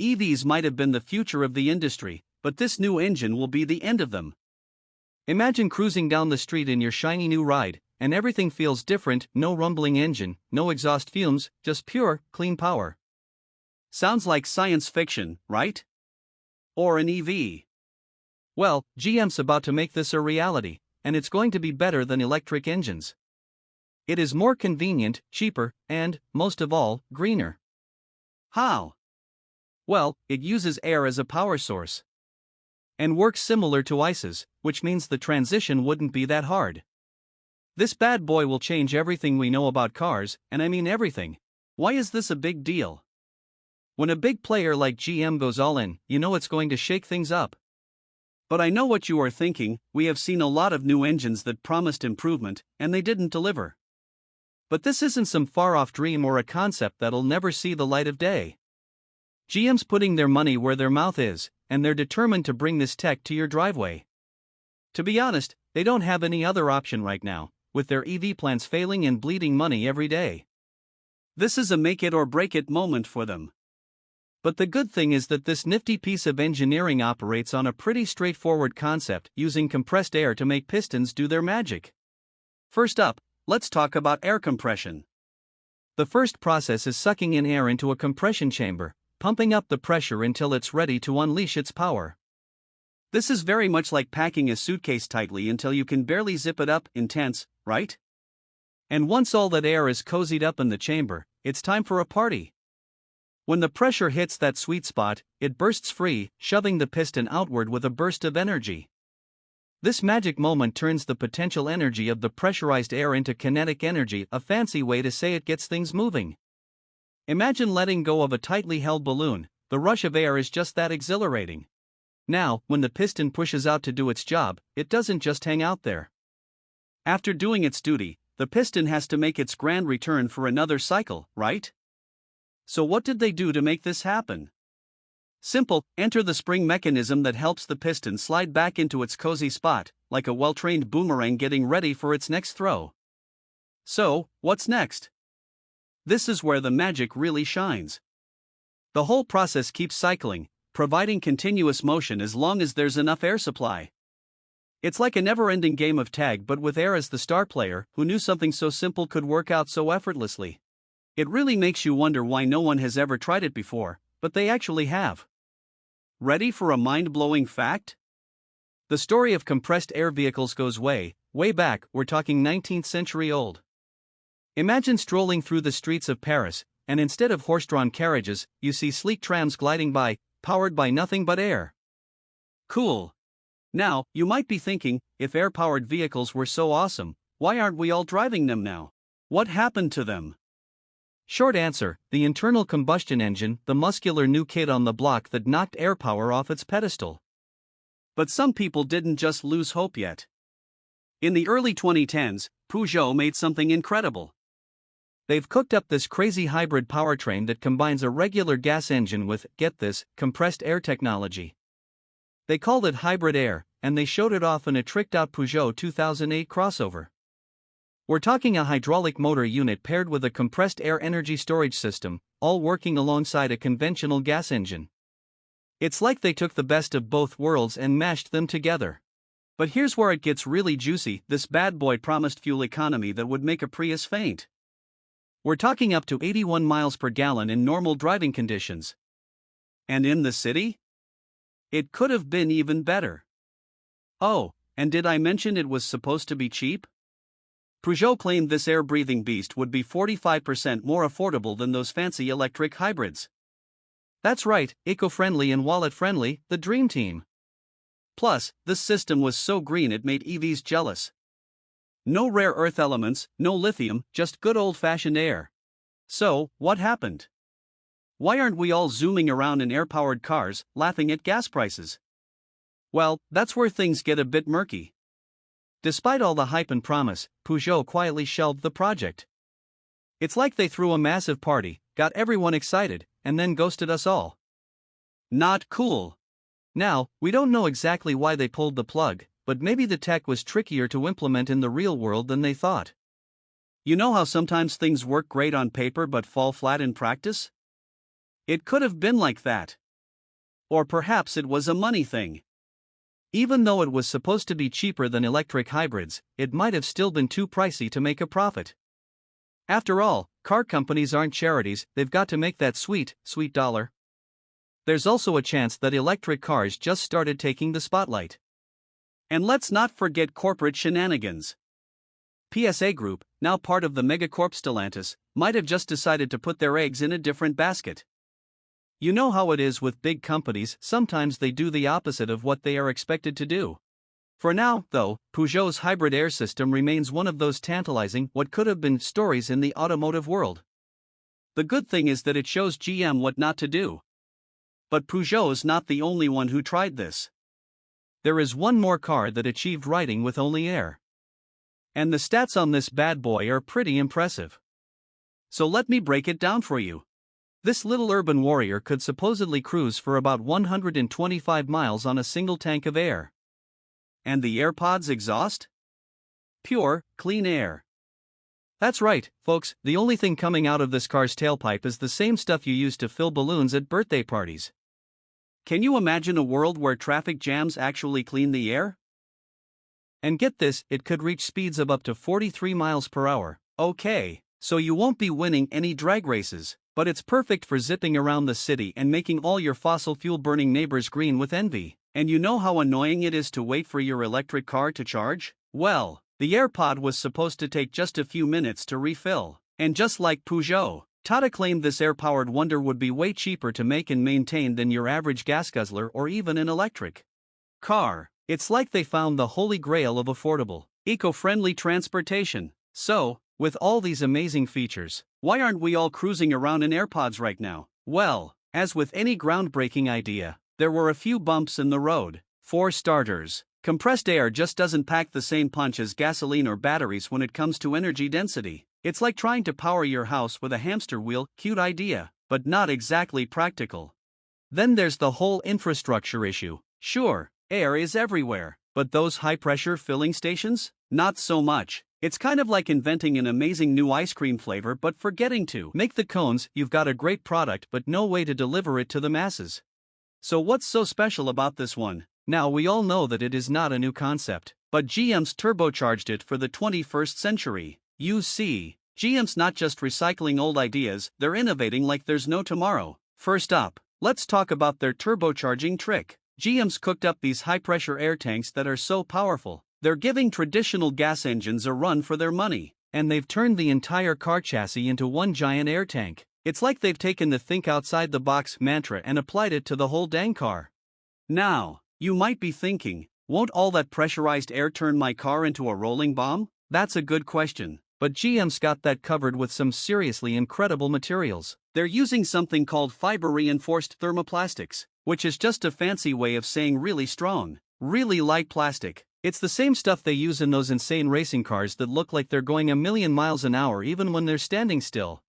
EVs might have been the future of the industry, but this new engine will be the end of them. Imagine cruising down the street in your shiny new ride, and everything feels different: no rumbling engine, no exhaust fumes, just pure, clean power. Sounds like science fiction, right? Or an EV. Well, GM's about to make this a reality, and it's going to be better than electric engines. It is more convenient, cheaper, and, most of all, greener. How? Well, it uses air as a power source. And works similar to ICEs, which means the transition wouldn't be that hard. This bad boy will change everything we know about cars, and I mean everything. Why is this a big deal? When a big player like GM goes all in, you know it's going to shake things up. But I know what you are thinking: we have seen a lot of new engines that promised improvement, and they didn't deliver. But this isn't some far-off dream or a concept that'll never see the light of day. GM's putting their money where their mouth is, and they're determined to bring this tech to your driveway. To be honest, they don't have any other option right now, with their EV plans failing and bleeding money every day. This is a make-it-or-break-it moment for them. But the good thing is that this nifty piece of engineering operates on a pretty straightforward concept, using compressed air to make pistons do their magic. First up, let's talk about air compression. The first process is sucking in air into a compression chamber, pumping up the pressure until it's ready to unleash its power. This is very much like packing a suitcase tightly until you can barely zip it up. Intense, right? And once all that air is cozied up in the chamber, it's time for a party. When the pressure hits that sweet spot, it bursts free, shoving the piston outward with a burst of energy. This magic moment turns the potential energy of the pressurized air into kinetic energy, a fancy way to say it gets things moving. Imagine letting go of a tightly held balloon. The rush of air is just that exhilarating. Now, when the piston pushes out to do its job, it doesn't just hang out there. After doing its duty, the piston has to make its grand return for another cycle, right? So what did they do to make this happen? Simple: enter the spring mechanism that helps the piston slide back into its cozy spot, like a well-trained boomerang getting ready for its next throw. So, what's next? This is where the magic really shines. The whole process keeps cycling, providing continuous motion as long as there's enough air supply. It's like a never-ending game of tag, but with air as the star player. Who knew something so simple could work out so effortlessly? It really makes you wonder why no one has ever tried it before, but they actually have. Ready for a mind-blowing fact? The story of compressed air vehicles goes way, way back. We're talking 19th century old. Imagine strolling through the streets of Paris, and instead of horse-drawn carriages, you see sleek trams gliding by, powered by nothing but air. Cool. Now, you might be thinking, if air-powered vehicles were so awesome, why aren't we all driving them now? What happened to them? Short answer: the internal combustion engine, the muscular new kid on the block that knocked air power off its pedestal. But some people didn't just lose hope yet. In the early 2010s, Peugeot made something incredible. They've cooked up this crazy hybrid powertrain that combines a regular gas engine with, get this, compressed air technology. They called it hybrid air, and they showed it off in a tricked-out Peugeot 2008 crossover. We're talking a hydraulic motor unit paired with a compressed air energy storage system, all working alongside a conventional gas engine. It's like they took the best of both worlds and mashed them together. But here's where it gets really juicy: this bad boy promised fuel economy that would make a Prius faint. We're talking up to 81 miles per gallon in normal driving conditions. And in the city? It could have been even better. Oh, and did I mention it was supposed to be cheap? Peugeot claimed this air-breathing beast would be 45% more affordable than those fancy electric hybrids. That's right, eco-friendly and wallet-friendly, the dream team. Plus, this system was so green it made EVs jealous. No rare earth elements, no lithium, just good old-fashioned air. So, what happened? Why aren't we all zooming around in air-powered cars, laughing at gas prices? Well, that's where things get a bit murky. Despite all the hype and promise, Peugeot quietly shelved the project. It's like they threw a massive party, got everyone excited, and then ghosted us all. Not cool. Now, we don't know exactly why they pulled the plug, but maybe the tech was trickier to implement in the real world than they thought. You know how sometimes things work great on paper but fall flat in practice? It could have been like that. Or perhaps it was a money thing. Even though it was supposed to be cheaper than electric hybrids, it might have still been too pricey to make a profit. After all, car companies aren't charities, they've got to make that sweet, sweet dollar. There's also a chance that electric cars just started taking the spotlight. And let's not forget corporate shenanigans. PSA Group, now part of the megacorp Stellantis, might have just decided to put their eggs in a different basket. You know how it is with big companies, sometimes they do the opposite of what they are expected to do. For now, though, Peugeot's hybrid air system remains one of those tantalizing what could have been stories in the automotive world. The good thing is that it shows GM what not to do. But Peugeot's not the only one who tried this. There is one more car that achieved riding with only air. And the stats on this bad boy are pretty impressive. So let me break it down for you. This little urban warrior could supposedly cruise for about 125 miles on a single tank of air. And the AirPod's exhaust? Pure, clean air. That's right, folks, the only thing coming out of this car's tailpipe is the same stuff you use to fill balloons at birthday parties. Can you imagine a world where traffic jams actually clean the air? And get this, it could reach speeds of up to 43 miles per hour. Okay, so you won't be winning any drag races, but it's perfect for zipping around the city and making all your fossil fuel burning neighbors green with envy. And you know how annoying it is to wait for your electric car to charge? Well, the AirPod was supposed to take just a few minutes to refill. And just like Peugeot, Tata claimed this air-powered wonder would be way cheaper to make and maintain than your average gas guzzler or even an electric car. It's like they found the holy grail of affordable, eco-friendly transportation. So, with all these amazing features, why aren't we all cruising around in AirPods right now? Well, as with any groundbreaking idea, there were a few bumps in the road. For starters, compressed air just doesn't pack the same punch as gasoline or batteries when it comes to energy density. It's like trying to power your house with a hamster wheel, cute idea, but not exactly practical. Then there's the whole infrastructure issue. Sure, air is everywhere, but those high-pressure filling stations? Not so much. It's kind of like inventing an amazing new ice cream flavor but forgetting to make the cones. You've got a great product but no way to deliver it to the masses. So what's so special about this one? Now we all know that it is not a new concept, but GM's turbocharged it for the 21st century. You see, GM's not just recycling old ideas, they're innovating like there's no tomorrow. First up, let's talk about their turbocharging trick. GM's cooked up these high-pressure air tanks that are so powerful, they're giving traditional gas engines a run for their money, and they've turned the entire car chassis into one giant air tank. It's like they've taken the think outside the box mantra and applied it to the whole dang car. Now, you might be thinking, won't all that pressurized air turn my car into a rolling bomb? That's a good question, but GM's got that covered with some seriously incredible materials. They're using something called fiber-reinforced thermoplastics, which is just a fancy way of saying really strong, really light plastic. It's the same stuff they use in those insane racing cars that look like they're going a million miles an hour even when they're standing still.